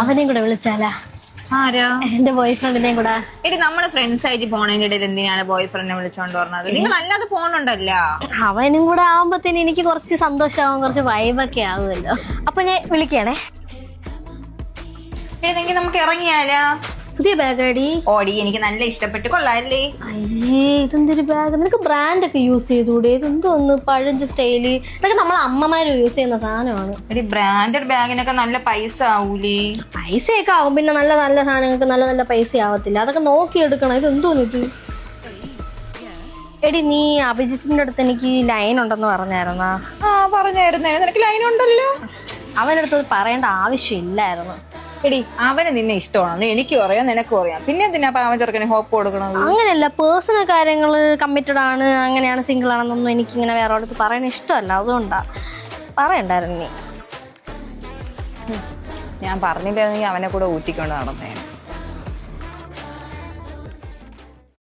അവനെയും കൂടെ വിളിച്ചാലാ? ആരാ? എന്റെ ബോയ് ഫ്രണ്ടിനെയും കൂടെ. എടി നമ്മള് ഫ്രണ്ട്സ് ആയിട്ട് പോണതിന്റെ ഇടയിൽ എന്തിനാണ് ബോയ് ഫ്രണ്ടിനെ വിളിച്ചോണ്ട് പറഞ്ഞത്? നിങ്ങൾ അല്ലാതെ പോണുണ്ടല്ലോ. അവനും കൂടെ ആവുമ്പത്തേന് എനിക്ക് കുറച്ച് സന്തോഷമാവും, കുറച്ച് വൈബൊക്കെ ആവുമല്ലോ. അപ്പൊ ഞാൻ വിളിക്കണേ. എഴുതെങ്കിൽ നമുക്ക് ഇറങ്ങിയാലാ? പുതിയ ബാഗ് അടി. ഓടി, എനിക്ക് നല്ല ഇഷ്ടപ്പെട്ട്, കൊള്ളാല്ലേ? അയ്യേ, ഇതെന്തൊരു ബാഗ്? നിനക്ക് ബ്രാൻഡ് ഒക്കെ യൂസ് ചെയ്തൂടെ? ഇതെന്തോന്ന് പഴഞ്ച സ്റ്റൈല്? ഇതൊക്കെ നമ്മളെ അമ്മമാര് യൂസ് ചെയ്യുന്ന സാധനമാണ്. എടി ബ്രാൻഡഡ് ബാഗിനൊക്കെ നല്ല പൈസ ആവൂലേ? പൈസയൊക്കെ ആവും, പിന്നെ നല്ല നല്ല സാധനങ്ങൾക്ക് നല്ല നല്ല പൈസ ആവത്തില്ല. അതൊക്കെ നോക്കി എടുക്കണം. ഇതെന്തോന്ന് ഇത്? എടി, നീ അഭിജിത്തിന്റെ അടുത്ത് എനിക്ക് ലൈൻ ഉണ്ടെന്ന് പറഞ്ഞായിരുന്നാ? പറഞ്ഞായിരുന്നേ. നിനക്ക് ലൈൻ ഉണ്ടല്ലോ. അവൻ്റെ അടുത്ത് പറയേണ്ട ആവശ്യമില്ലായിരുന്നു. എടി, അവന് നിന്നെ ഇഷ്ടമാണെന്ന് എനിക്കും അറിയാം, നിനക്കും അറിയാം. പിന്നെ എന്തിനാ അവൻ ചെറുക്കന് ഹോപ്പ് കൊടുക്കണത്? അങ്ങനെയല്ല, പേഴ്സണൽ കാര്യങ്ങൾ കമ്മിറ്റഡ് ആണ്, അങ്ങനെയാണ്, സിംഗിൾ ആണെന്നൊന്നും എനിക്കിങ്ങനെ വേറെ അടുത്ത് പറയാൻ ഇഷ്ടമല്ല. അതുകൊണ്ടാ പറയണ്ടായിരുന്നു നീ. ഞാൻ പറഞ്ഞില്ലായിരുന്നെങ്കിൽ അവനെ കൂടെ ഊറ്റിക്കൊണ്ട് നടന്നേനെ.